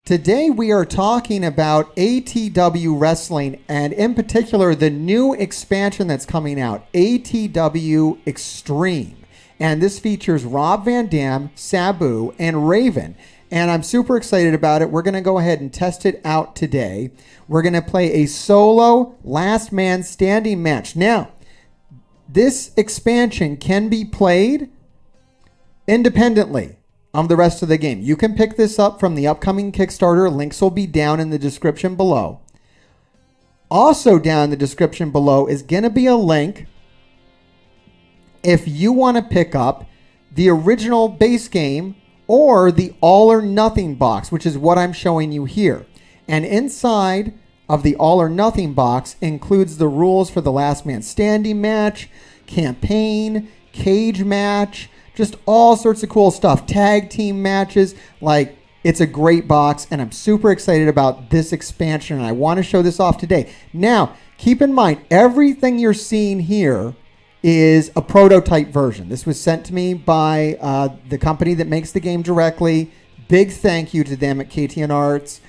Today we are talking about ATW Wrestling, and in particular the new expansion that's coming out, ATW Extreme. And this features Rob Van Dam, Sabu, and Raven. And I'm super excited about it. We're going to go ahead and test it out today. We're going to play a solo last man standing match. Now, this expansion can be played independently of the rest of the game. You can pick this up from the upcoming Kickstarter. Links will be down in the description below. Also down in the description below is going to be a link if you want to pick up the original base game or the All or Nothing box, which is what I'm showing you here. And inside of the All or Nothing box includes the rules for the last man standing match, campaign, cage match, just all sorts of cool stuff. Tag team matches. Like, it's a great box, and I'm super excited about this expansion, and I want to show this off today. Now, keep in mind, everything you're seeing here is a prototype version. This was sent to me by the company that makes the game directly. Big thank you to them at KTN Arts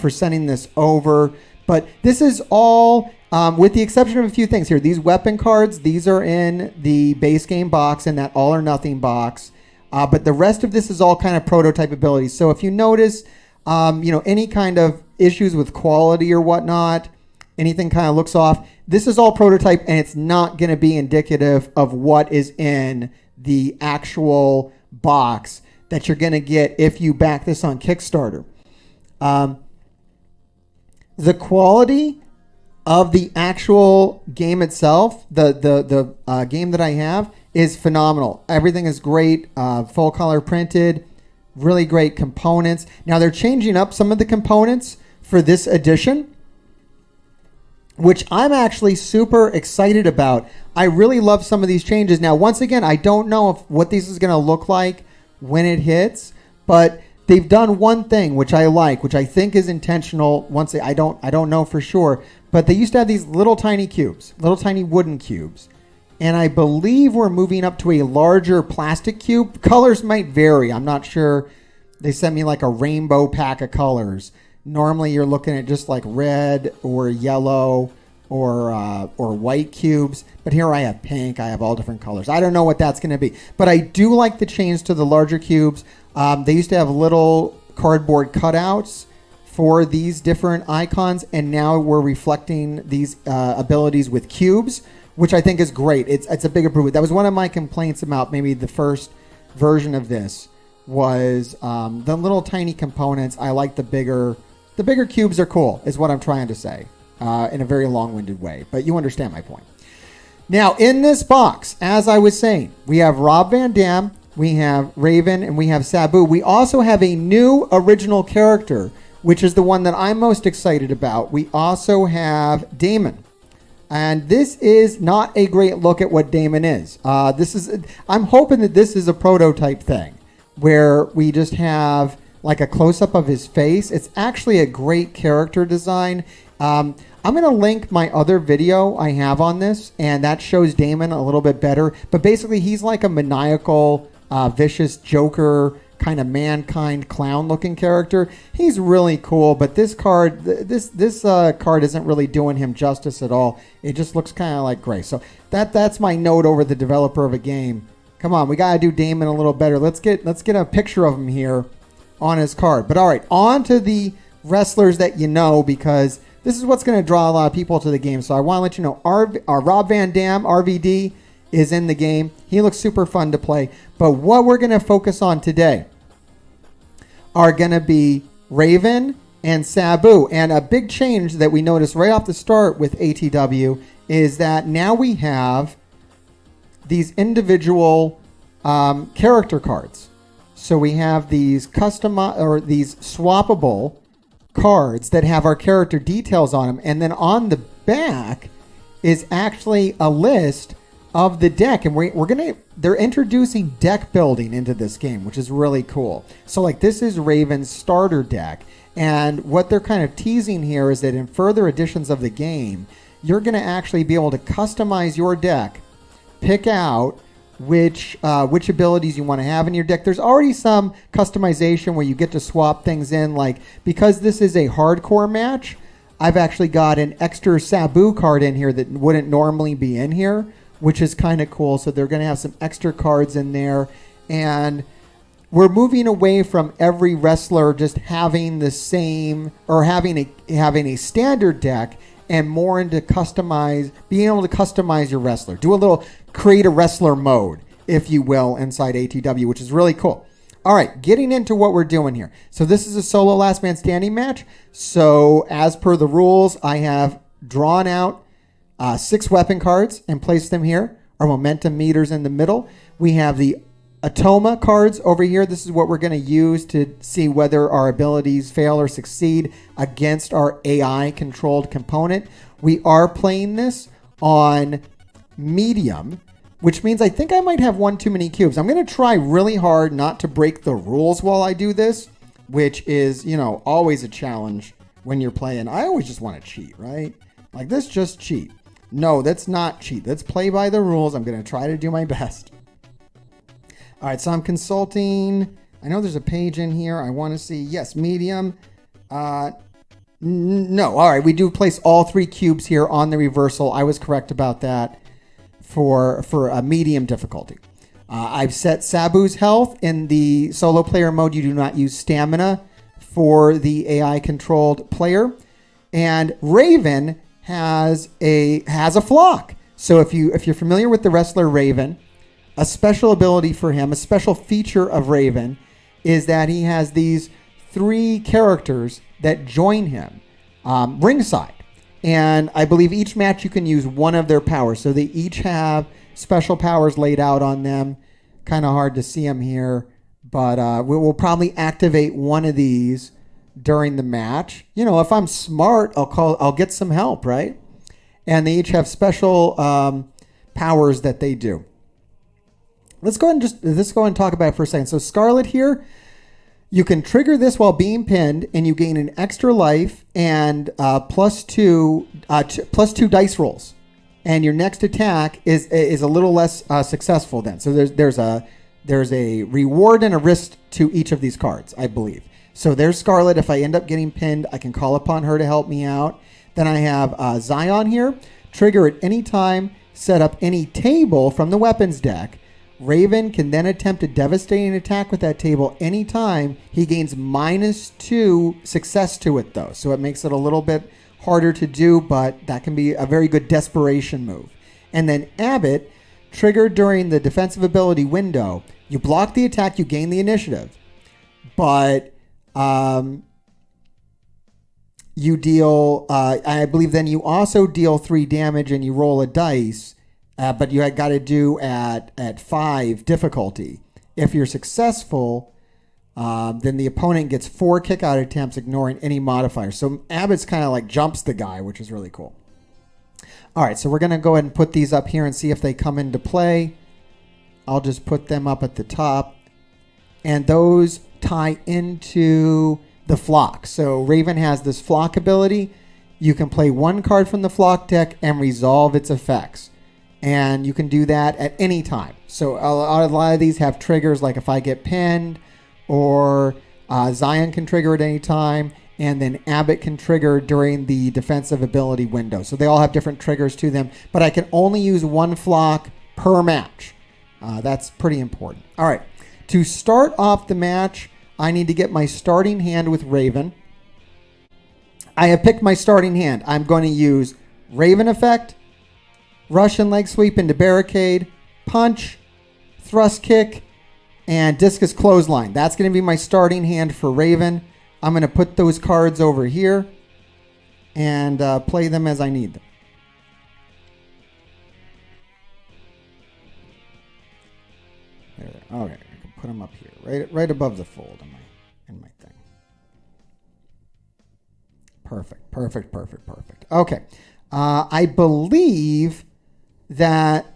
for sending this over. But this is all, with the exception of a few things here. These weapon cards, these are in the base game box, in that All or Nothing box. But the rest of this is all kind of prototype abilities. So if you notice, any kind of issues with quality or whatnot, anything kind of looks off, this is all prototype, and it's not going to be indicative of what is in the actual box that you're going to get if you back this on Kickstarter. The quality of the actual game itself, the game that I have, is phenomenal. Everything is great, full color printed, really great components. Now they're changing up some of the components for this edition, which I'm actually super excited about. I really love some of these changes. Now, once again, I don't know what this is going to look like when it hits, but they've done one thing which I like, which I think is intentional. I don't know for sure, but they used to have these little tiny cubes, little tiny wooden cubes, and I believe we're moving up to a larger plastic cube. Colors might vary. I'm not sure. They sent me like a rainbow pack of colors. Normally, you're looking at just like red or yellow or white cubes. But here I have pink. I have all different colors. I don't know what that's going to be. But I do like the change to the larger cubes. They used to have little cardboard cutouts for these different icons. And now we're reflecting these abilities with cubes, which I think is great. It's a big improvement. That was one of my complaints about maybe the first version of this was the little tiny components. I like the bigger cubes are cool, is what I'm trying to say, in a very long-winded way. But you understand my point. Now, in this box, as I was saying, we have Rob Van Dam, we have Raven, and we have Sabu. We also have a new original character, which is the one that I'm most excited about. We also have Damon. And this is not a great look at what Damon is. I'm hoping that this is a prototype thing, where we just have like a close-up of his face. It's actually a great character design. I'm going to link my other video I have on this, and that shows Damon a little bit better. But basically, he's like a maniacal, vicious Joker, kind of mankind clown-looking character. He's really cool, but this card, this card isn't really doing him justice at all. It just looks kind of like gray. So that's my note over the developer of a game. Come on, we got to do Damon a little better. Let's get a picture of him here on his card. But all right, on to the wrestlers that you know, because this is what's going to draw a lot of people to the game. So I want to let you know, Rob Van Dam, RVD, is in the game. He looks super fun to play. But what we're going to focus on today are going to be Raven and Sabu. And a big change that we noticed right off the start with ATW is that now we have these individual character cards. So we have these these swappable cards that have our character details on them, and then on the back is actually a list of the deck, and they're introducing deck building into this game, which is really cool. So like this is Raven's starter deck, and what they're kind of teasing here is that in further editions of the game, you're going to actually be able to customize your deck, pick out which abilities you want to have in your deck. There's already some customization where you get to swap things in. Like, because this is a hardcore match, I've actually got an extra Sabu card in here that wouldn't normally be in here, which is kind of cool. So they're going to have some extra cards in there. And we're moving away from every wrestler just having the same, or having a standard deck, and more into being able to customize your wrestler. Create a wrestler mode, if you will, inside ATW, which is really cool. All right, getting into what we're doing here. So this is a solo last man standing match. So as per the rules, I have drawn out 6 weapon cards and placed them here. Our momentum meters in the middle. We have the Atoma cards over here. This is what we're going to use to see whether our abilities fail or succeed against our AI controlled component. We are playing this on medium, which means I think I might have one too many cubes. I'm going to try really hard not to break the rules while I do this, which is, always a challenge when you're playing. I always just want to cheat, right? Like, this just cheat. No, that's not cheat. Let's play by the rules. I'm going to try to do my best. All right, so I'm consulting. I know there's a page in here. I want to see. Yes, medium. No. All right, we do place all 3 cubes here on the reversal. I was correct about that for a medium difficulty. I've set Sabu's health in the solo player mode. You do not use stamina for the AI controlled player. And Raven has a flock. So if you're familiar with the wrestler Raven, a special ability for him, a special feature of Raven, is that he has these 3 characters that join him ringside. And I believe each match you can use one of their powers. So they each have special powers laid out on them. Kind of hard to see them here. But we'll probably activate one of these during the match. If I'm smart, I'll get some help, right? And they each have special powers that they do. Let's go ahead and talk about it for a second. So Scarlet here, you can trigger this while being pinned, and you gain an extra life and plus two dice rolls. And your next attack is a little less successful then. So there's a reward and a risk to each of these cards, I believe. So there's Scarlet. If I end up getting pinned, I can call upon her to help me out. Then I have Zion here. Trigger at any time. Set up any table from the weapons deck. Raven can then attempt a devastating attack with that table anytime. He gains -2 success to it, though. So it makes it a little bit harder to do, but that can be a very good desperation move. And then Abbott, triggered during the defensive ability window. You block the attack, you gain the initiative. But you deal, I believe then you also deal 3 damage and you roll a dice. But you had got to do at 5 difficulty. If you're successful, then the opponent gets 4 kick-out attempts, ignoring any modifiers. So Abbott's kind of like jumps the guy, which is really cool. All right, so we're going to go ahead and put these up here and see if they come into play. I'll just put them up at the top. And those tie into the flock. So Raven has this flock ability. You can play 1 card from the flock deck and resolve its effects. And you can do that at any time. So a lot of these have triggers, like if I get pinned, or Zion can trigger at any time, and then Abbott can trigger during the defensive ability window. So they all have different triggers to them, but I can only use 1 flock per match. That's pretty important. All right, to start off the match, I need to get my starting hand with Raven. I have picked my starting hand. I'm going to use Raven effect, Russian leg sweep into barricade, punch, thrust kick, and discus clothesline. That's going to be my starting hand for Raven. I'm going to put those cards over here and play them as I need them. There. Okay, I can put them up here, right above the fold in my thing. Perfect. Okay, I believe that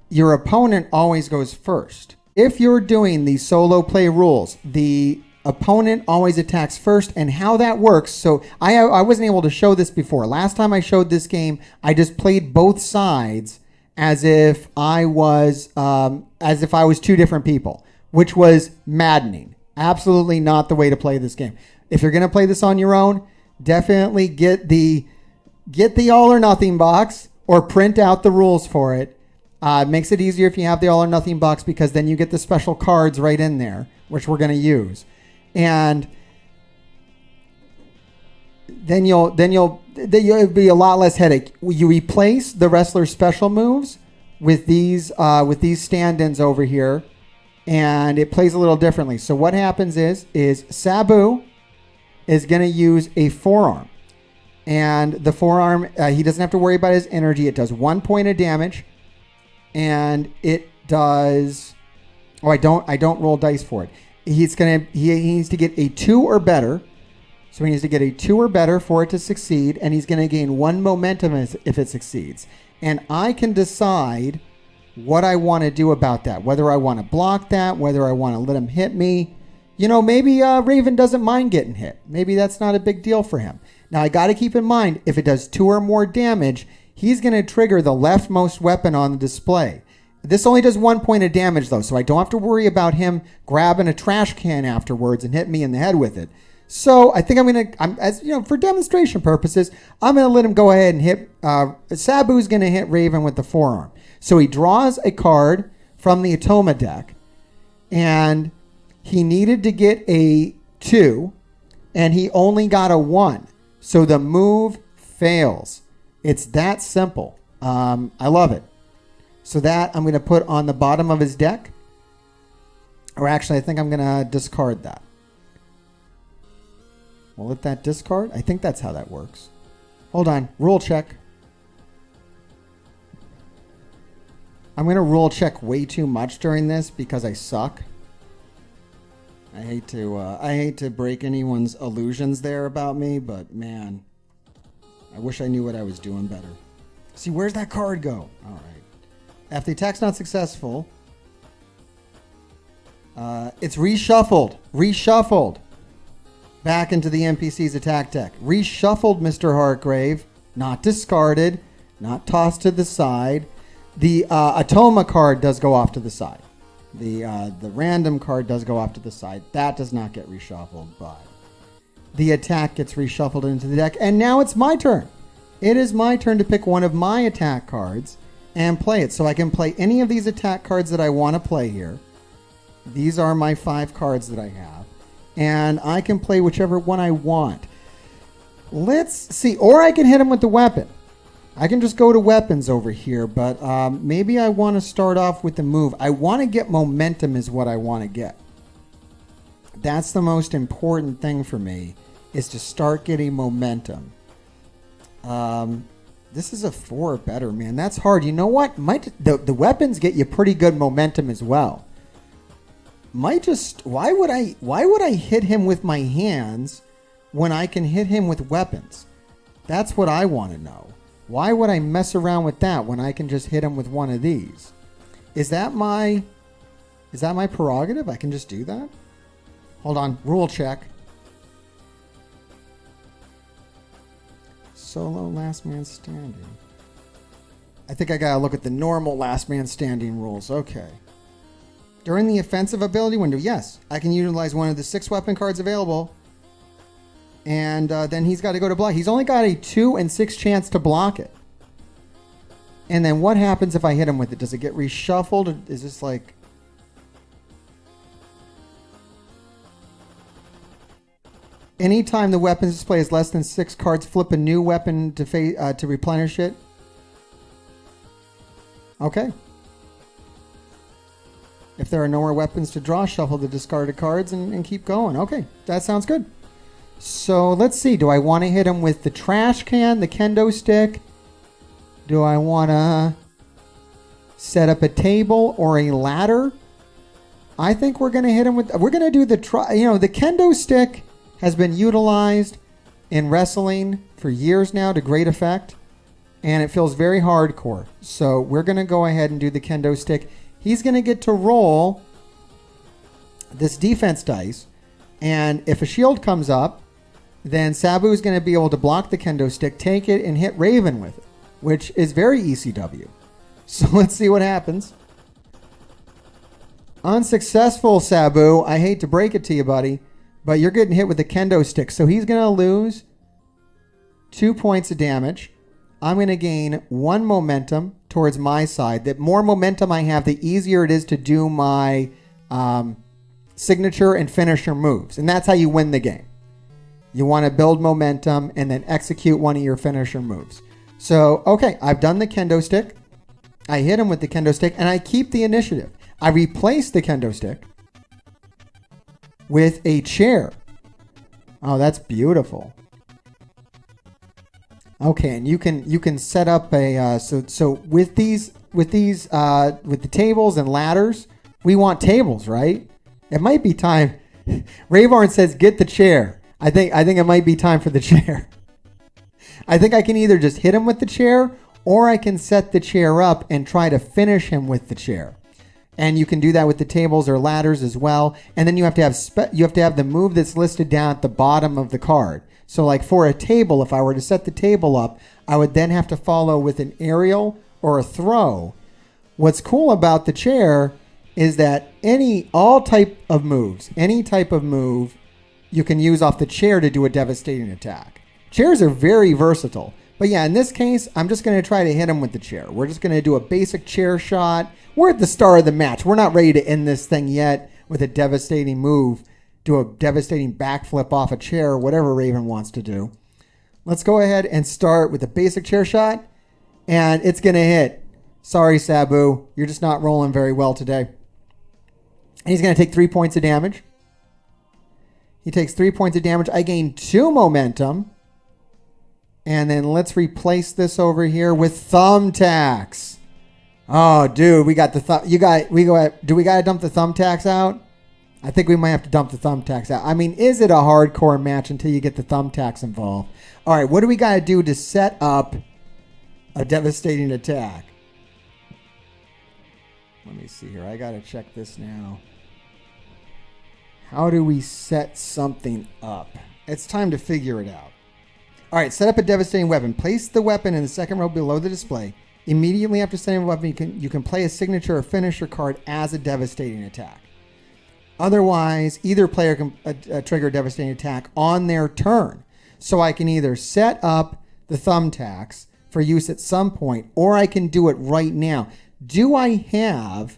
your opponent always goes first. If you're doing the solo play rules, the opponent always attacks first, and how that works. So I wasn't able to show this before. Last time I showed this game, I just played both sides as if I was two different people, which was maddening. Absolutely not the way to play this game. If you're going to play this on your own, definitely get the all or nothing box or print out the rules for it. It makes it easier if you have the all or nothing box, because then you get the special cards right in there, which we're going to use. And then you'll be a lot less headache. You replace the wrestler's special moves with these stand-ins over here, and it plays a little differently. So what happens is Sabu is going to use a forearm, and the forearm he doesn't have to worry about his energy. It does 1 point of damage, and it does. Oh, I don't roll dice for it. He needs to get a 2 or better. So he needs to get a 2 or better for it to succeed, and he's going to gain 1 momentum if it succeeds. And I can decide what I want to do about that, whether I want to block that, whether I want to let him hit me. Maybe Raven doesn't mind getting hit. Maybe that's not a big deal for him. Now, I got to keep in mind, if it does 2 or more damage, he's going to trigger the leftmost weapon on the display. This only does 1 point of damage, though, so I don't have to worry about him grabbing a trash can afterwards and hitting me in the head with it. So I think for demonstration purposes, I'm going to let him go ahead and hit. Sabu's going to hit Raven with the forearm. So he draws a card from the Atoma deck, and he needed to get a 2, and he only got a 1. So the move fails. It's that simple. I love it. So that I'm going to put on the bottom of his deck. Or actually, I think I'm going to discard that. We'll let that discard. I think that's how that works. Hold on. Rule check. I'm going to rule check way too much during this because I suck. I hate to break anyone's illusions there about me, but man, I wish I knew what I was doing better. See, where's that card go? All right. If the attack's not successful, it's reshuffled. Back into the NPC's attack deck. Reshuffled, Mr. Hartgrave. Not discarded. Not tossed to the side. The Atoma card does go off to the side. The random card does go off to the side. That does not get reshuffled, but the attack gets reshuffled into the deck. And now it's my turn. It is my turn to pick one of my attack cards and play it. So I can play any of these attack cards that I want to play here. These are my 5 cards that I have. And I can play whichever one I want. Let's see. Or I can hit him with the weapon. I can just go to weapons over here. But maybe I want to start off with the move. I want to get momentum is what I want to get. That's the most important thing for me, is to start getting momentum. This is a 4 or better, man. That's hard. You know what? The weapons get you pretty good momentum as well. Why would I hit him with my hands when I can hit him with weapons? That's what I want to know. Why would I mess around with that when I can just hit him with one of these? Is that my prerogative? I can just do that? Hold on. Rule check. Solo last man standing. I think I gotta look at the normal last man standing rules. Okay. During the offensive ability window, yes, I can utilize one of the 6 weapon cards available. And then he's got to go to block. He's only got a 2 and 6 chance to block it. And then what happens if I hit him with it? Does it get reshuffled? Or is this like... Anytime the weapon's display is less than 6 cards, flip a new weapon to replenish it. Okay. If there are no more weapons to draw, shuffle the discarded cards and keep going. Okay, that sounds good. So let's see. Do I want to hit him with the trash can, the kendo stick? Do I want to set up a table or a ladder? I think we're going to hit him with... We're going to do the kendo stick has been utilized in wrestling for years now to great effect, and it feels very hardcore. So we're going to go ahead and do the kendo stick. He's going to get to roll this defense dice, and if a shield comes up, then Sabu is going to be able to block the kendo stick, take it, and hit Raven with it, which is very ECW. So let's see what happens. Unsuccessful, Sabu. I hate to break it to you, buddy, but you're getting hit with the kendo stick. So he's going to lose 2 points of damage. I'm going to gain 1 momentum towards my side. The more momentum I have, the easier it is to do my signature and finisher moves. And that's how you win the game. You want to build momentum and then execute one of your finisher moves. So, okay, I've done the kendo stick. I hit him with the kendo stick, and I keep the initiative. I replace the kendo stick with a chair. Oh, that's beautiful. Okay, and you can set up a so with the tables and ladders, we want tables, right? It might be time. Rayvorn says, "Get the chair." I think it might be time for the chair. I think I can either just hit him with the chair, or I can set the chair up and try to finish him with the chair. And you can do that with the tables or ladders as well. And then you have to have the move that's listed down at the bottom of the card. So like for a table, if I were to set the table up, I would then have to follow with an aerial or a throw. What's cool about the chair is that any type of move you can use off the chair to do a devastating attack. Chairs are very versatile. But yeah, in this case, I'm just going to try to hit him with the chair. We're just going to do a basic chair shot. We're at the start of the match. We're not ready to end this thing yet with a devastating move. Do a devastating backflip off a chair, whatever Raven wants to do. Let's go ahead and start with a basic chair shot. And it's going to hit. Sorry, Sabu. You're just not rolling very well today. And he's going to take 3 points of damage. He takes 3 points of damage. I gain 2 momentum. And then let's replace this over here with thumbtacks. Oh, dude, we got the do we got to dump the thumbtacks out? I think we might have to dump the thumbtacks out. I mean, is it a hardcore match until you get the thumbtacks involved? All right, what do we got to do to set up a devastating attack? Let me see here. I got to check this now. How do we set something up? It's time to figure it out. All right, set up a devastating weapon. Place the weapon in the second row below the display. Immediately after setting a weapon, you can play a signature or finisher card as a devastating attack. Otherwise, either player can trigger a devastating attack on their turn. So I can either set up the thumbtacks for use at some point, or I can do it right now. Do I have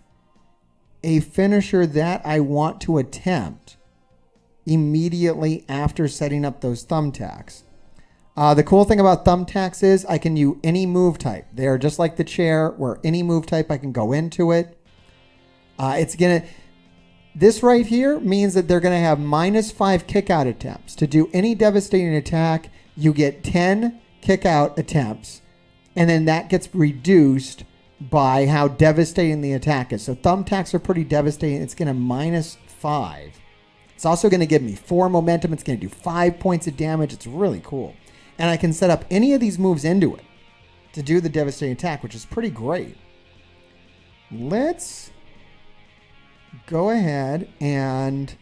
a finisher that I want to attempt immediately after setting up those thumbtacks? The cool thing about thumbtacks is I can use any move type. They are just like the chair, where any move type I can go into it. This right here means that they're going to have -5 kick-out attempts. To do any devastating attack, you get 10 kick-out attempts, and then that gets reduced by how devastating the attack is. So thumbtacks are pretty devastating. It's going to -5. It's also going to give me 4 momentum. It's going to do 5 points of damage. It's really cool. And I can set up any of these moves into it to do the devastating attack, which is pretty great. Let's go ahead and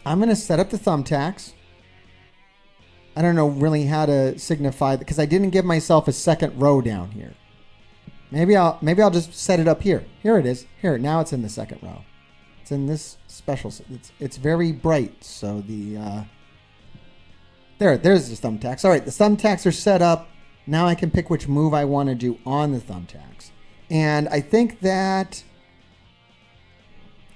I'm going to set up the thumbtacks. I don't know really how to signify because I didn't give myself a second row down here. Maybe I'll just set it up here. Here it is. Here, now it's in the second row. It's in this special. It's very bright. So there's the thumbtacks. All right, the thumbtacks are set up. Now I can pick which move I want to do on the thumbtacks. And I think that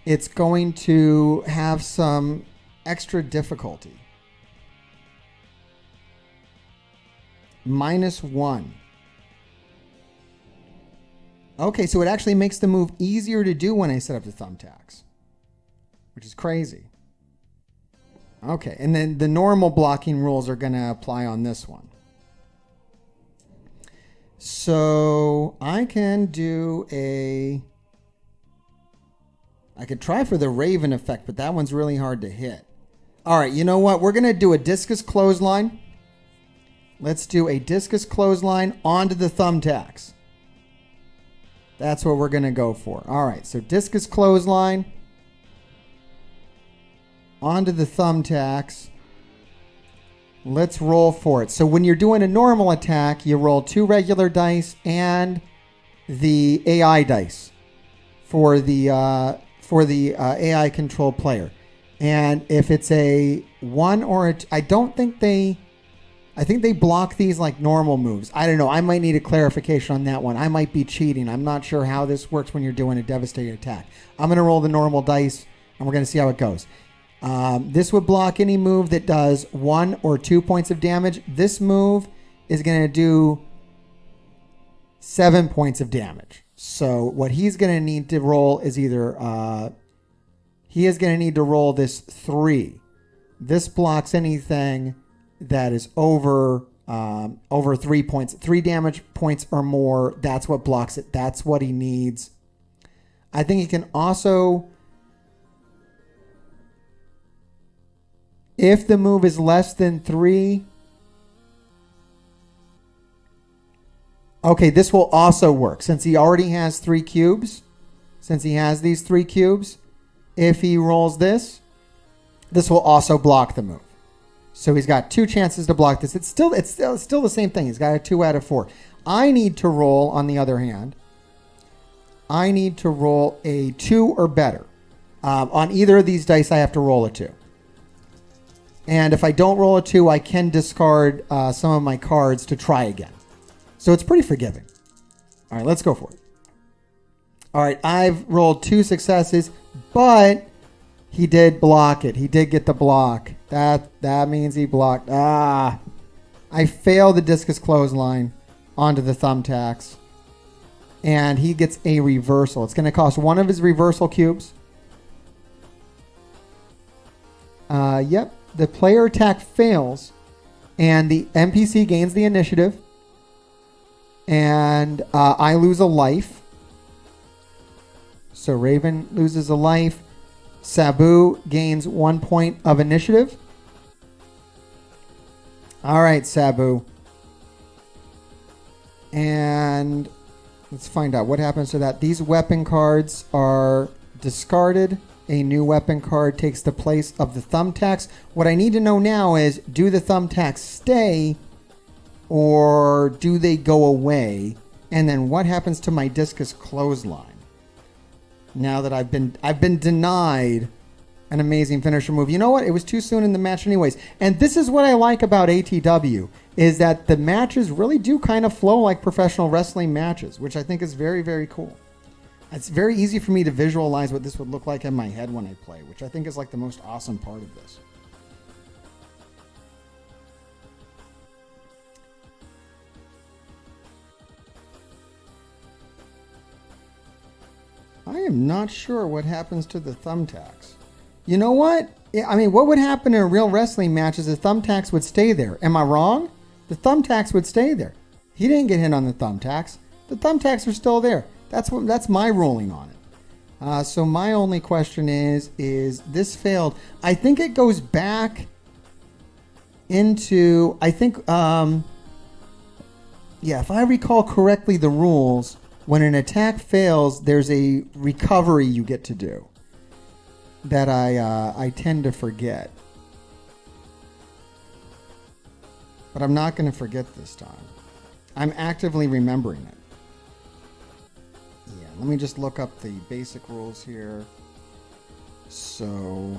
it's going to have some extra difficulty. -1. Okay, so it actually makes the move easier to do when I set up the thumbtacks, which is crazy. Okay, and then the normal blocking rules are going to apply on this one. So I can do I could try for the Raven effect, but that one's really hard to hit. All right, you know what? We're going to do a discus clothesline. Let's do a discus clothesline onto the thumbtacks. That's what we're going to go for. All right, so discus clothesline onto the thumbtacks. Let's roll for it. So when you're doing a normal attack, you roll 2 regular dice and the AI dice for the AI controlled player. And if it's a 1 or a I think they block these like normal moves. I don't know. I might need a clarification on that one. I might be cheating. I'm not sure how this works when you're doing a devastating attack. I'm going to roll the normal dice, and we're going to see how it goes. This would block any move that does 1 or 2 points of damage. This move is going to do 7 points of damage. So what he's going to need to roll is either... he is going to need to roll this 3. This blocks anything that is over 3 points, 3 damage points or more. That's what blocks it. That's what he needs. I think he can also, if the move is less than 3. Okay, this will also work since he already has 3 cubes. Since he has these 3 cubes, if he rolls this will also block the move. So he's got 2 chances to block this. It's still the same thing. He's got a 2 out of 4. I need to roll, on the other hand, I need to roll a 2 or better. On either of these dice, I have to roll a 2. And if I don't roll a 2, I can discard some of my cards to try again. So it's pretty forgiving. All right, let's go for it. All right, I've rolled 2 successes, but he did block it. He did get the block. That means he blocked. I failed the discus clothesline onto the thumbtacks. And he gets a reversal. It's going to cost 1 of his reversal cubes. Yep. The player attack fails. And the NPC gains the initiative. And I lose a life. So Raven loses a life. Sabu gains 1 point of initiative. All right, Sabu. And let's find out what happens to that. These weapon cards are discarded. A new weapon card takes the place of the thumbtacks. What I need to know now is, do the thumbtacks stay or do they go away? And then what happens to my discus clothesline? Now that I've been denied an amazing finisher move. You know what? It was too soon in the match anyways. And this is what I like about ATW, is that the matches really do kind of flow like professional wrestling matches, which I think is very, very cool. It's very easy for me to visualize what this would look like in my head when I play, which I think is like the most awesome part of this. I am not sure what happens to the thumbtacks. You know what? I mean, what would happen in a real wrestling match is the thumbtacks would stay there. Am I wrong? The thumbtacks would stay there. He didn't get hit on the thumbtacks. The thumbtacks are still there. That's my ruling on it. So my only question is this failed? I think it goes back into, if I recall correctly the rules, when an attack fails, there's a recovery you get to do that I tend to forget. But I'm not going to forget this time. I'm actively remembering it. Yeah, let me just look up the basic rules here. So...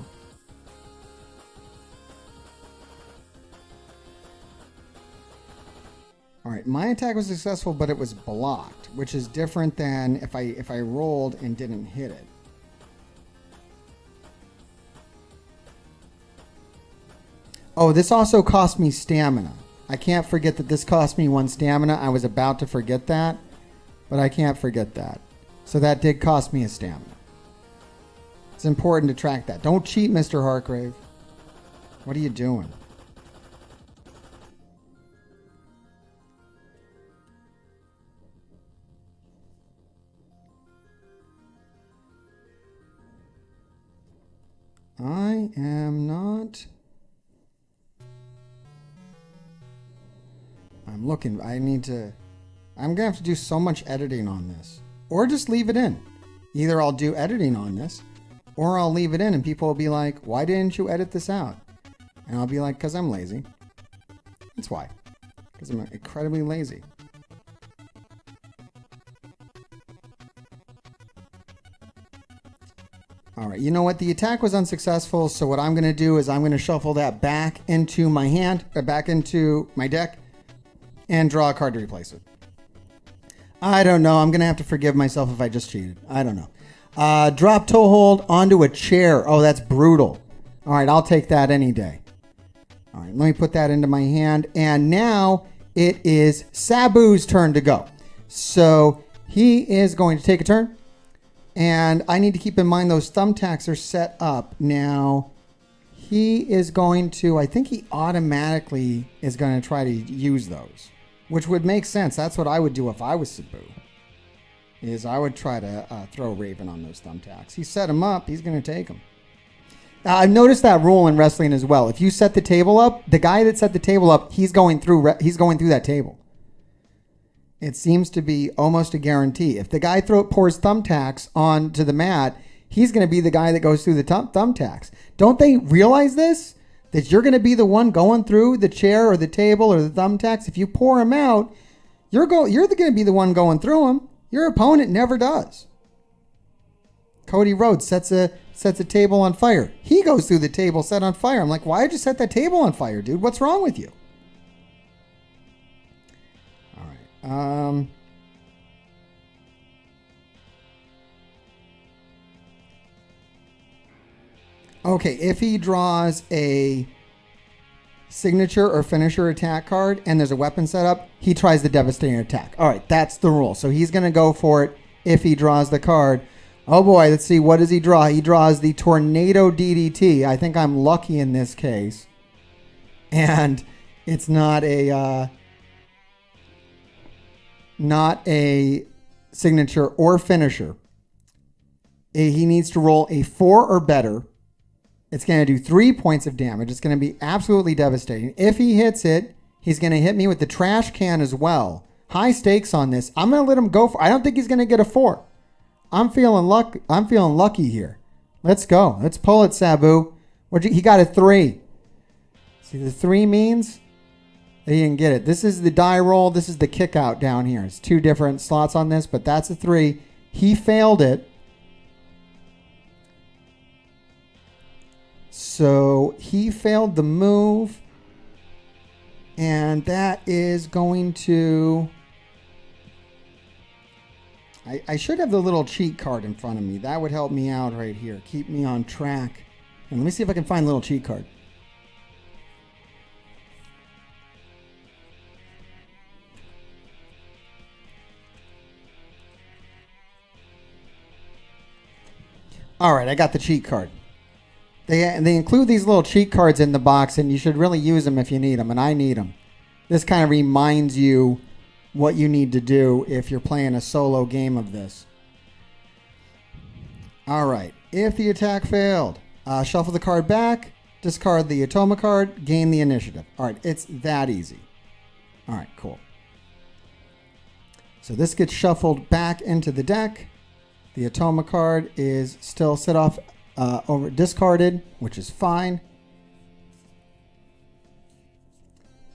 all right, my attack was successful, but it was blocked, which is different than if I rolled and didn't hit it. Oh, this also cost me stamina. I can't forget that this cost me 1 stamina. I was about to forget that, but I can't forget that. So that did cost me a stamina. It's important to track that. Don't cheat, Mr. Hargrave. What are you doing? I am not. I'm looking. I'm going to have to do so much editing on this. Or just leave it in. Either I'll do editing on this, or I'll leave it in and people will be like, why didn't you edit this out? And I'll be like, because I'm lazy. That's why. Because I'm incredibly lazy. All right, you know what? The attack was unsuccessful, so what I'm going to do is I'm going to shuffle that back into my hand, or back into my deck, and draw a card to replace it. I don't know. I'm going to have to forgive myself if I just cheated. I don't know. Drop toe hold onto a chair. Oh, that's brutal. All right, I'll take that any day. All right, let me put that into my hand, and now it is Sabu's turn to go. So he is going to take a turn. And I need to keep in mind those thumbtacks are set up. Now, he is going to, I think he automatically is going to try to use those, which would make sense. That's what I would do if I was Sabu, is I would try to throw Raven on those thumbtacks. He set them up. He's going to take them. I've noticed that rule in wrestling as well. If you set the table up, the guy that set the table up, he's going through that table. It seems to be almost a guarantee. If the guy pours thumbtacks onto the mat, he's going to be the guy that goes through the thumbtacks. Don't they realize this? That you're going to be the one going through the chair or the table or the thumbtacks. If you pour them out, you're going to be the one going through them. Your opponent never does. Cody Rhodes sets a table on fire. He goes through the table set on fire. I'm like, why'd you set that table on fire, dude? What's wrong with you? Okay, if he draws a signature or finisher attack card and there's a weapon set up, he tries the devastating attack. All right, that's the rule. So he's going to go for it if he draws the card. Oh boy, let's see. What does he draw? He draws the Tornado DDT. I think I'm lucky in this case. And it's not a signature or finisher. He needs to roll a 4 or better. It's going to do 3 points of damage. It's going to be absolutely devastating. If he hits it, he's going to hit me with the trash can as well. High stakes on this. I'm going to let him go I don't think he's going to get a 4. I'm feeling lucky here. Let's go. Let's pull it, Sabu. He got a 3. See, the 3 means he didn't get it. This is the die roll. This is the kick out down here. It's 2 different slots on this, but that's a 3. He failed it. So he failed the move. And that is going to... I should have the little cheat card in front of me. That would help me out right here. Keep me on track. And let me see if I can find the little cheat card. All right, I got the cheat card. They include these little cheat cards in the box, and you should really use them if you need them, and I need them. This kind of reminds you what you need to do if you're playing a solo game of this. All right, if the attack failed, shuffle the card back, discard the Atoma card, gain the initiative. All right, it's that easy. All right, cool. So this gets shuffled back into the deck. The Atoma card is still set off over discarded, which is fine.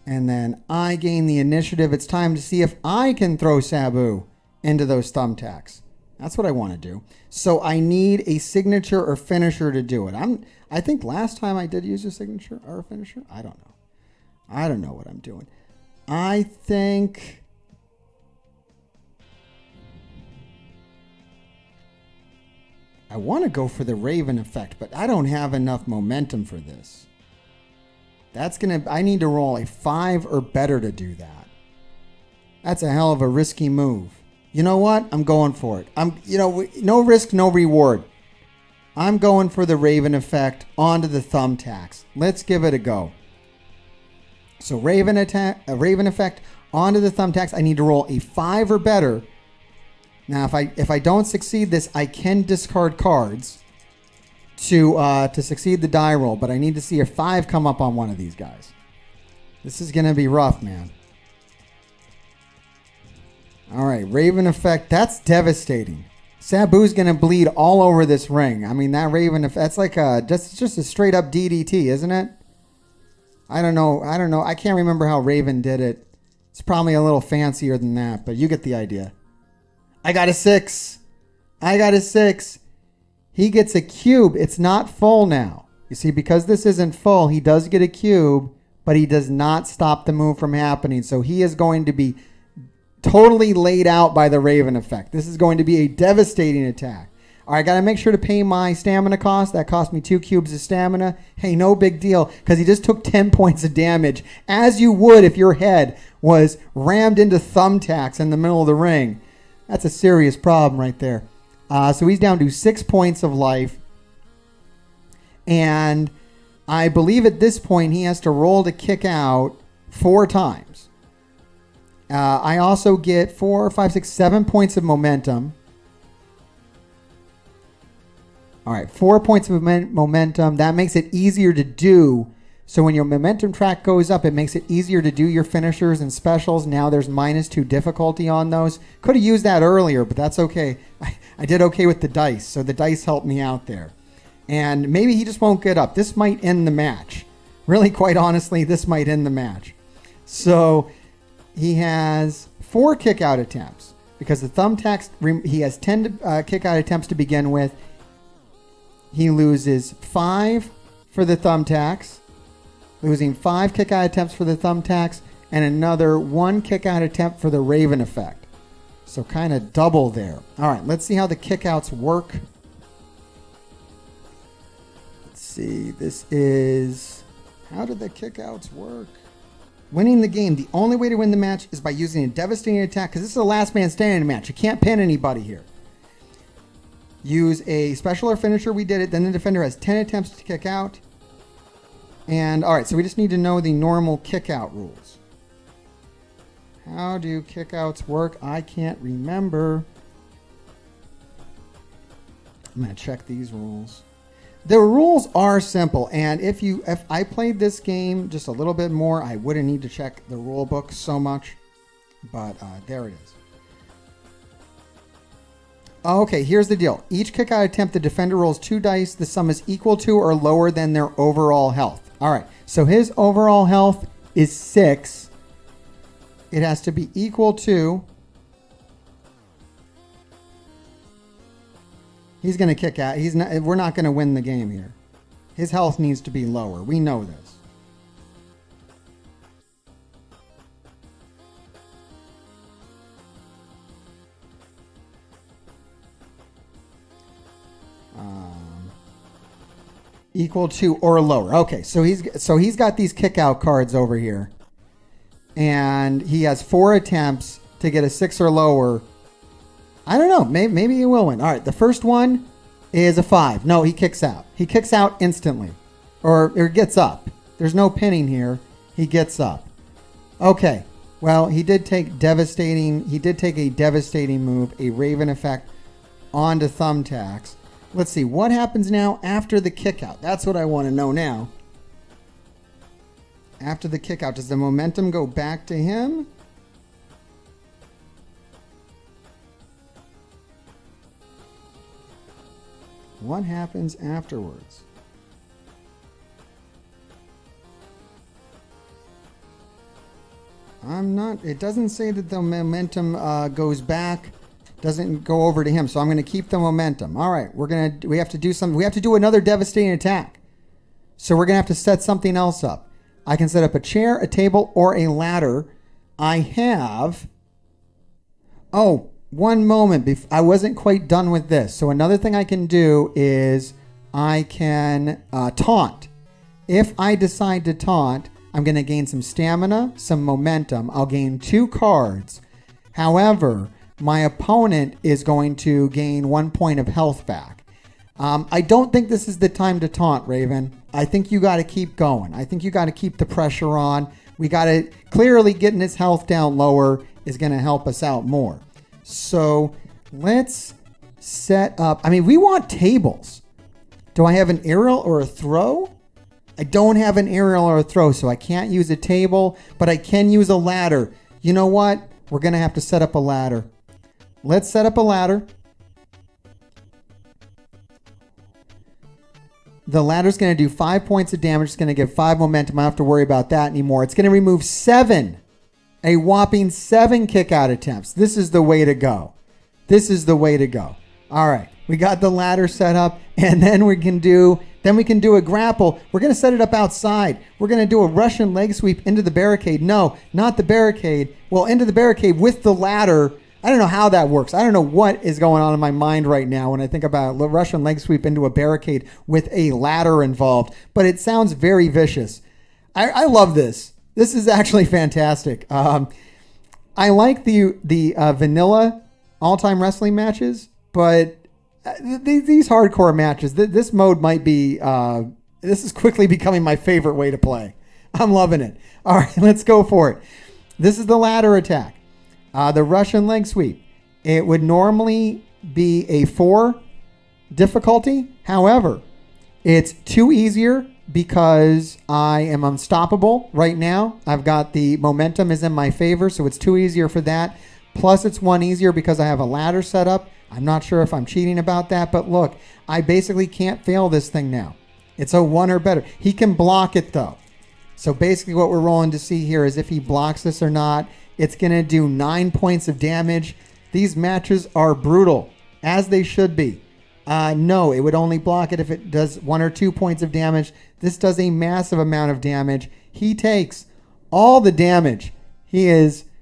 And then I gain the initiative. It's time to see if I can throw Sabu into those thumbtacks. That's what I want to do. So I need a signature or finisher to do it. I think last time I did use a signature or a finisher. I don't know. I don't know what I'm doing. I think... I want to go for the Raven effect, but I don't have enough momentum for this. I need to roll a 5 or better to do that. That's a hell of a risky move. You know what? I'm going for it. No risk, no reward. I'm going for the Raven effect onto the thumbtacks. Let's give it a go. So Raven effect onto the thumbtacks. I need to roll a 5 or better. Now, if I don't succeed this, I can discard cards to succeed the die roll, but I need to see a 5 come up on one of these guys. This is going to be rough, man. All right, Raven effect. That's devastating. Sabu's going to bleed all over this ring. I mean, that Raven effect, that's like just a straight up DDT, isn't it? I don't know. I can't remember how Raven did it. It's probably a little fancier than that, but you get the idea. I got a 6. He gets a cube. It's not full now. You see, because this isn't full, he does get a cube, but he does not stop the move from happening. So he is going to be totally laid out by the Raven effect. This is going to be a devastating attack. All right, got to make sure to pay my stamina cost. That cost me 2 cubes of stamina. Hey, no big deal, because he just took 10 points of damage, as you would if your head was rammed into thumbtacks in the middle of the ring. That's a serious problem right there. So he's down to 6 points of life. And I believe at this point he has to roll to kick out 4 times. I also get 4, 5, 6, 7 points of momentum. All right, 4 points of momentum. That makes it easier to do. So when your momentum track goes up, it makes it easier to do your finishers and specials. Now there's -2 difficulty on those. Could have used that earlier, but that's okay. I did okay with the dice, so the dice helped me out there. And maybe he just won't get up. This might end the match. Really, quite honestly, this might end the match. So he has 4 kick-out attempts. Because the thumbtacks, he has 10 kick-out attempts to begin with. He loses 5 for the thumbtacks, losing 5 kick-out attempts for the thumbtacks, and another 1 kick-out attempt for the Raven effect. So kind of double there. All right, let's see how the kick-outs work. Let's see, this is... How did the kick-outs work? Winning the game. The only way to win the match is by using a devastating attack, because this is a last man standing match. You can't pin anybody here. Use a special or finisher. We did it. Then the defender has 10 attempts to kick out. And all right, so we just need to know the normal kick out rules. How do kickouts work? I can't remember. I'm going to check these rules. The rules are simple, and if I played this game just a little bit more, I wouldn't need to check the rule book so much. But there it is. Okay, here's the deal. Each kick-out attempt, the defender rolls 2 dice. The sum is equal to or lower than their overall health. All right, so his overall health is 6. It has to be equal to... He's going to kick out. We're not going to win the game here. His health needs to be lower. We know this. Equal to or lower. Okay, so he's got these kick out cards over here, and he has 4 attempts to get a 6 or lower. I don't know. Maybe he will win. All right, the first one is a 5. No, he kicks out. He kicks out instantly, or gets up. There's no pinning here. He gets up. Okay. Well, he did take devastating. He did take a devastating move, a Raven effect, onto thumbtacks. Let's see, what happens now after the kick out? That's what I want to know now. After the kick out, does the momentum go back to him? What happens afterwards? It doesn't say that the momentum goes back. Doesn't go over to him, so I'm going to keep the momentum. All right, we have to do something. We have to do another devastating attack. So we're going to have to set something else up. I can set up a chair, a table, or a ladder. I have... Oh, one moment. I wasn't quite done with this. So another thing I can do is I can taunt. If I decide to taunt, I'm going to gain some stamina, some momentum. I'll gain 2 cards. However... my opponent is going to gain 1 point of health back. I don't think this is the time to taunt, Raven. I think you got to keep going. I think you got to keep the pressure on. We got to clearly getting his health down lower is going to help us out more. So let's set up. I mean, we want tables. Do I have an aerial or a throw? I don't have an aerial or a throw, so I can't use a table, but I can use a ladder. You know what? We're going to have to set up a ladder. Let's set up a ladder. The ladder's going to do 5 points of damage. It's going to give 5 momentum. I don't have to worry about that anymore. It's going to remove 7. A whopping 7 kick-out attempts. This is the way to go. This is the way to go. All right. We got the ladder set up, and then we can do a grapple. We're going to set it up outside. We're going to do a Russian leg sweep into the barricade. No, not the barricade. Well, into the barricade with the ladder. I don't know how that works. I don't know what is going on in my mind right now when I think about Russian leg sweep into a barricade with a ladder involved. But it sounds very vicious. I love this. This is actually fantastic. I like the vanilla all-time wrestling matches, but these hardcore matches, this mode might be, this is quickly becoming my favorite way to play. I'm loving it. All right, let's go for it. This is the ladder attack. The Russian leg sweep. It would normally be a 4 difficulty. However, it's 2 easier because I am unstoppable right now. I've got the momentum is in my favor, so it's 2 easier for that. Plus, it's 1 easier because I have a ladder set up. I'm not sure if I'm cheating about that, but look, I basically can't fail this thing now. It's a 1 or better. He can block it, though. So basically what we're rolling to see here is if he blocks this or not. It's going to do 9 points of damage. These matches are brutal, as they should be. No, it would only block it if it does 1 or 2 points of damage. This does a massive amount of damage. He takes all the damage.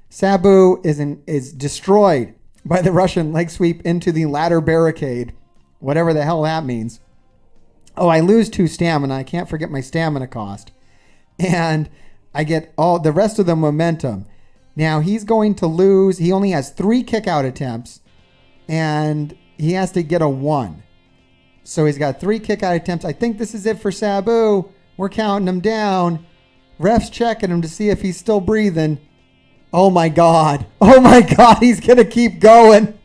Sabu is destroyed by the Russian leg sweep into the ladder barricade, whatever the hell that means. Oh, I lose 2 stamina. I can't forget my stamina cost. And I get all the rest of the momentum. Now he's going to lose. He only has 3 kick out attempts, and he has to get a 1. So he's got 3 kick out attempts. I think this is it for Sabu. We're counting him down. Ref's checking him to see if he's still breathing. Oh my God. Oh my God. He's going to keep going.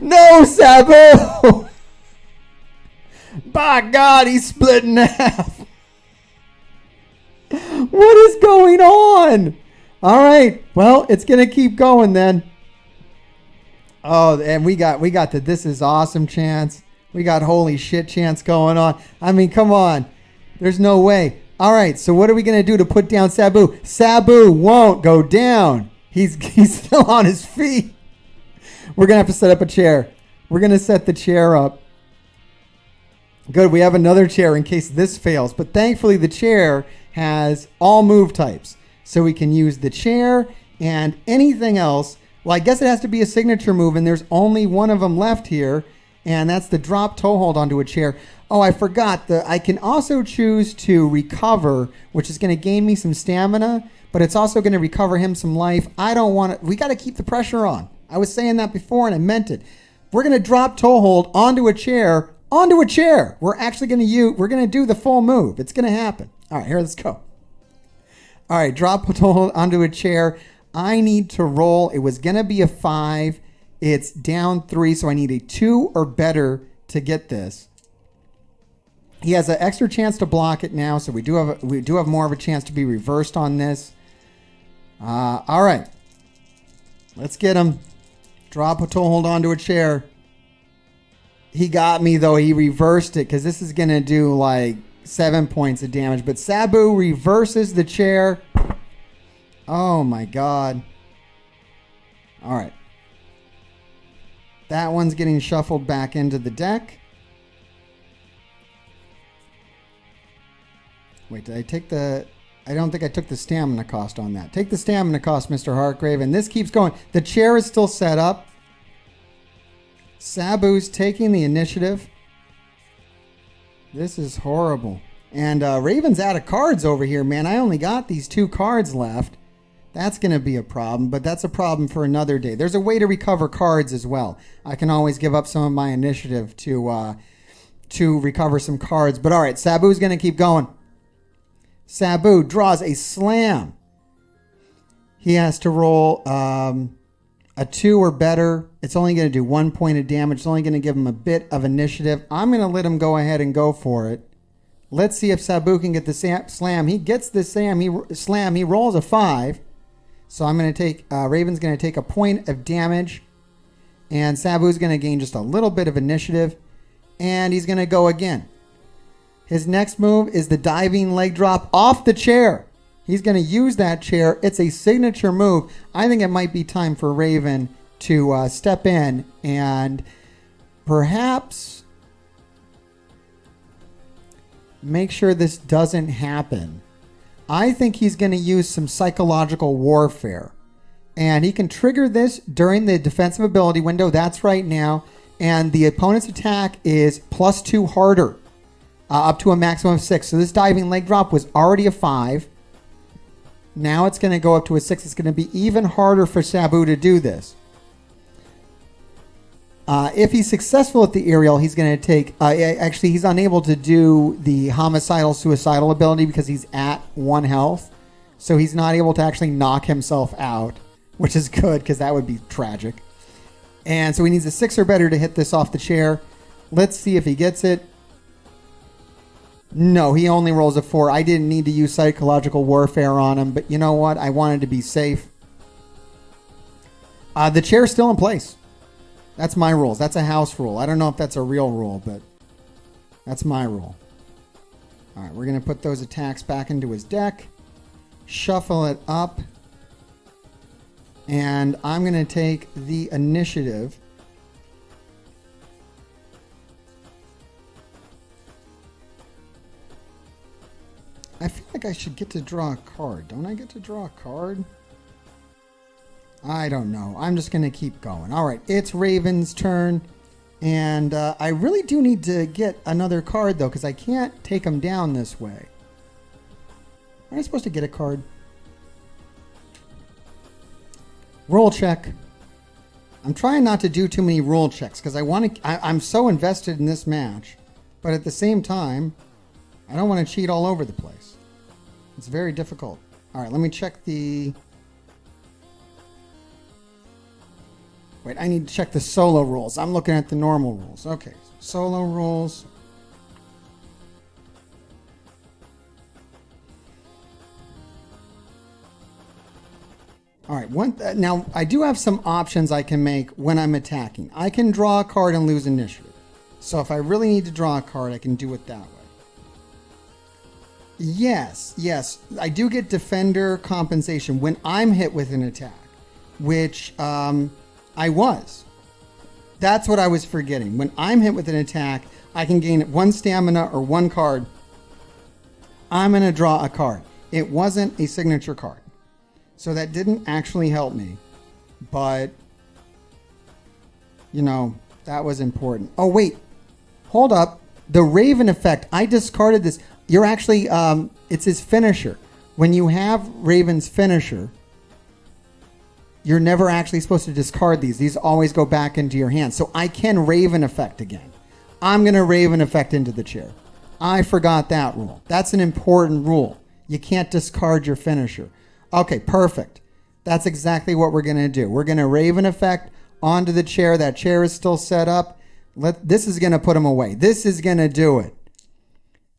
No, Sabu. By God, he's split in half. What is going on? All right. Well, it's going to keep going then. Oh, and we got the this is awesome chance. We got holy shit chance going on. I mean, come on. There's no way. All right. So what are we going to do to put down Sabu? Sabu won't go down. He's still on his feet. We're going to have to set up a chair. We're going to set the chair up. Good. We have another chair in case this fails. But thankfully the chair has all move types. So we can use the chair and anything else. Well, I guess it has to be a signature move, and there's only one of them left here, and that's the drop toe hold onto a chair. Oh, I forgot. I can also choose to recover, which is going to gain me some stamina, but it's also going to recover him some life. I don't want to. We got to keep the pressure on. I was saying that before, and I meant it. We're going to drop toe hold onto a chair. We're actually going to do the full move. It's going to happen. All right, here, let's go. All right, drop toe hold onto a chair. I need to roll. It was going to be a 5. It's down 3, so I need a 2 or better to get this. He has an extra chance to block it now, so we do have more of a chance to be reversed on this. All right. Let's get him. Drop a toe hold onto a chair. He got me, though. He reversed it because this is going to do like 7 points of damage. But Sabu reverses the chair. Oh, my God. All right. That one's getting shuffled back into the deck. Wait, did I take the... I don't think I took the stamina cost on that. Take the stamina cost, Mr. Hartgrave. And this keeps going. The chair is still set up. Sabu's taking the initiative. This is horrible. And Raven's out of cards over here, man. I only got these 2 cards left. That's going to be a problem, but that's a problem for another day. There's a way to recover cards as well. I can always give up some of my initiative to recover some cards. But all right, Sabu's going to keep going. Sabu draws a slam. He has to roll a 2 or better. It's only going to do 1 point of damage. It's only going to give him a bit of initiative. I'm going to let him go ahead and go for it. Let's see if Sabu can get the slam. He gets the slam. He rolls a 5. So I'm going to take, Raven's going to take a point of damage. And Sabu's going to gain just a little bit of initiative. And he's going to go again. His next move is the diving leg drop off the chair. He's going to use that chair. It's a signature move. I think it might be time for Raven to step in and perhaps make sure this doesn't happen. I think he's going to use some psychological warfare. And he can trigger this during the defensive ability window. That's right now. And the opponent's attack is +2 harder, up to a maximum of 6. So this diving leg drop was already a 5. Now it's going to go up to a 6. It's going to be even harder for Sabu to do this. If he's successful at the aerial, he's going to take... actually, he's unable to do the homicidal suicidal ability because he's at 1 health. So he's not able to actually knock himself out, which is good because that would be tragic. And so he needs a 6 or better to hit this off the chair. Let's see if he gets it. No, he only rolls a 4. I didn't need to use psychological warfare on him, but you know what? I wanted to be safe. The chair's still in place. That's my rules. That's a house rule. I don't know if that's a real rule, but that's my rule. All right, we're going to put those attacks back into his deck. Shuffle it up. And I'm going to take the initiative. I feel like I should get to draw a card. Don't I get to draw a card? I don't know. I'm just going to keep going. All right, it's Raven's turn. And I really do need to get another card, though, because I can't take him down this way. Am I supposed to get a card? Roll check. I'm trying not to do too many roll checks because I'm so invested in this match. But at the same time, I don't want to cheat all over the place. It's very difficult. All right, let me check the... Wait, I need to check the solo rules. I'm looking at the normal rules. Okay, solo rules. All right, now I do have some options I can make when I'm attacking. I can draw a card and lose initiative. So if I really need to draw a card, I can do it that way. Yes, I do get defender compensation when I'm hit with an attack, which I was. That's what I was forgetting. When I'm hit with an attack, I can gain 1 stamina or 1 card. I'm going to draw a card. It wasn't a signature card. So that didn't actually help me. But, you know, that was important. Oh, wait. Hold up. The Raven effect. I discarded this. You're actually, it's his finisher. When you have Raven's finisher, you're never actually supposed to discard these. These always go back into your hand. So I can Raven effect again. I'm going to Raven effect into the chair. I forgot that rule. That's an important rule. You can't discard your finisher. Okay, perfect. That's exactly what we're going to do. We're going to Raven effect onto the chair. That chair is still set up. This is going to put him away. This is going to do it.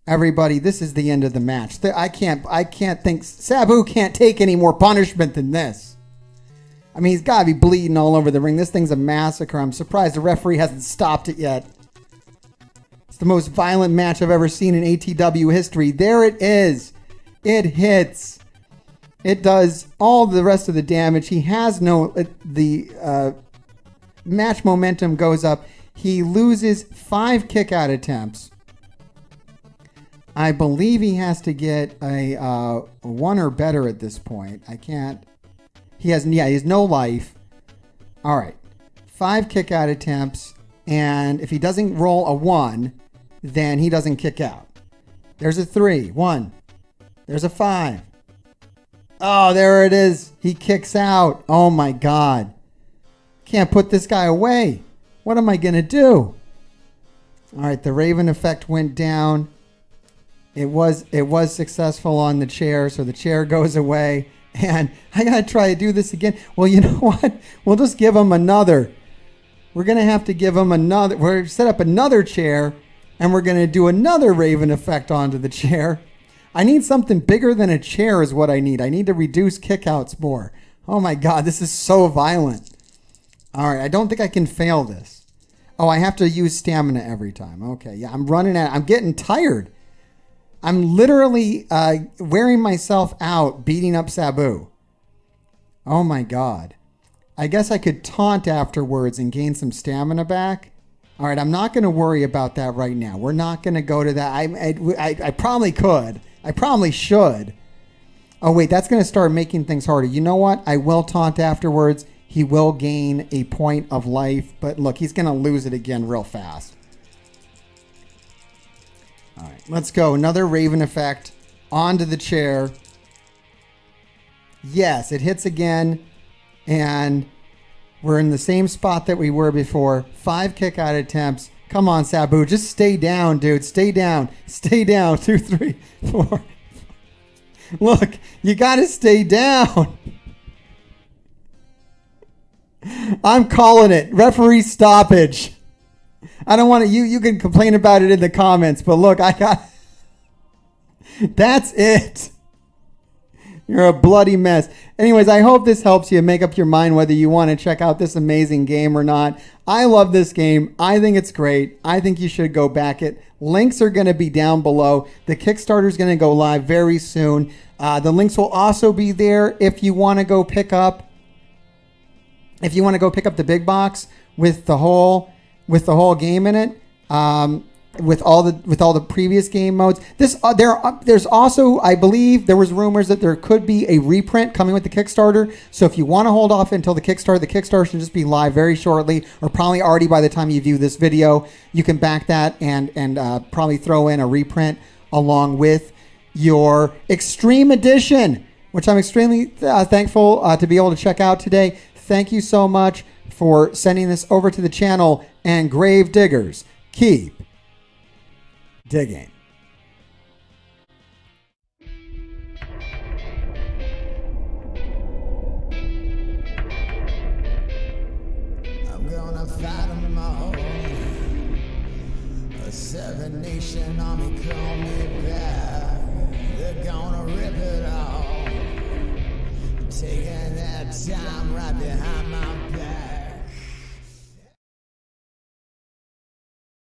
Everybody, this is the end of the match. I can't think Sabu can't take any more punishment than this. I mean, he's got to be bleeding all over the ring. This thing's a massacre. I'm surprised the referee hasn't stopped it yet. It's the most violent match I've ever seen in ATW history. There it is. It hits. It does all the rest of the damage. He has the match momentum goes up. He loses 5 kick-out attempts. I believe he has to get a 1 or better at this point. I can't. He has no life. All right. 5 kick-out attempts. And if he doesn't roll a 1, then he doesn't kick out. There's a 3. 1. There's a 5. Oh, there it is. He kicks out. Oh, my God. Can't put this guy away. What am I going to do? All right, the Raven effect went down. It was successful on the chair, so the chair goes away. And I got to try to do this again. Well, you know what? We'll just give him another. We're going to have to give him another. We're set up another chair, and we're going to do another Raven effect onto the chair. I need something bigger than a chair is what I need. I need to reduce kickouts more. Oh, my God. This is so violent. All right. I don't think I can fail this. Oh, I have to use stamina every time. Okay. Yeah, I'm running out. I'm getting tired. I'm literally wearing myself out beating up Sabu. Oh, my God. I guess I could taunt afterwards and gain some stamina back. All right, I'm not going to worry about that right now. We're not going to go to that. I probably could. I probably should. Oh, wait, that's going to start making things harder. You know what? I will taunt afterwards. He will gain a point of life. But look, he's going to lose it again real fast. All right, let's go. Another Raven effect onto the chair. Yes, it hits again. And we're in the same spot that we were before. 5 kick out attempts. Come on, Sabu. Just stay down, dude. Stay down. Stay down. 2, 3, 4. Look, you got to stay down. I'm calling it. Referee stoppage. I don't want to. You can complain about it in the comments, but look, I got. That's it. You're a bloody mess. Anyways, I hope this helps you make up your mind whether you want to check out this amazing game or not. I love this game. I think it's great. I think you should go back it. Links are going to be down below. The Kickstarter is going to go live very soon. The links will also be there if you want to go pick up. If you want to go pick up the big box with the whole game in it. With all the previous game modes. There's also, I believe there was rumors that there could be a reprint coming with the Kickstarter. So if you want to hold off until the Kickstarter should just be live very shortly, or probably already by the time you view this video. You can back that and probably throw in a reprint along with your Extreme Edition, which I'm extremely thankful to be able to check out today. Thank you so much for sending this over to the channel, and Grave Diggers, keep digging. I'm gonna fight them all. A 7-nation army call me back. They're gonna rip it all. Taking that time right behind my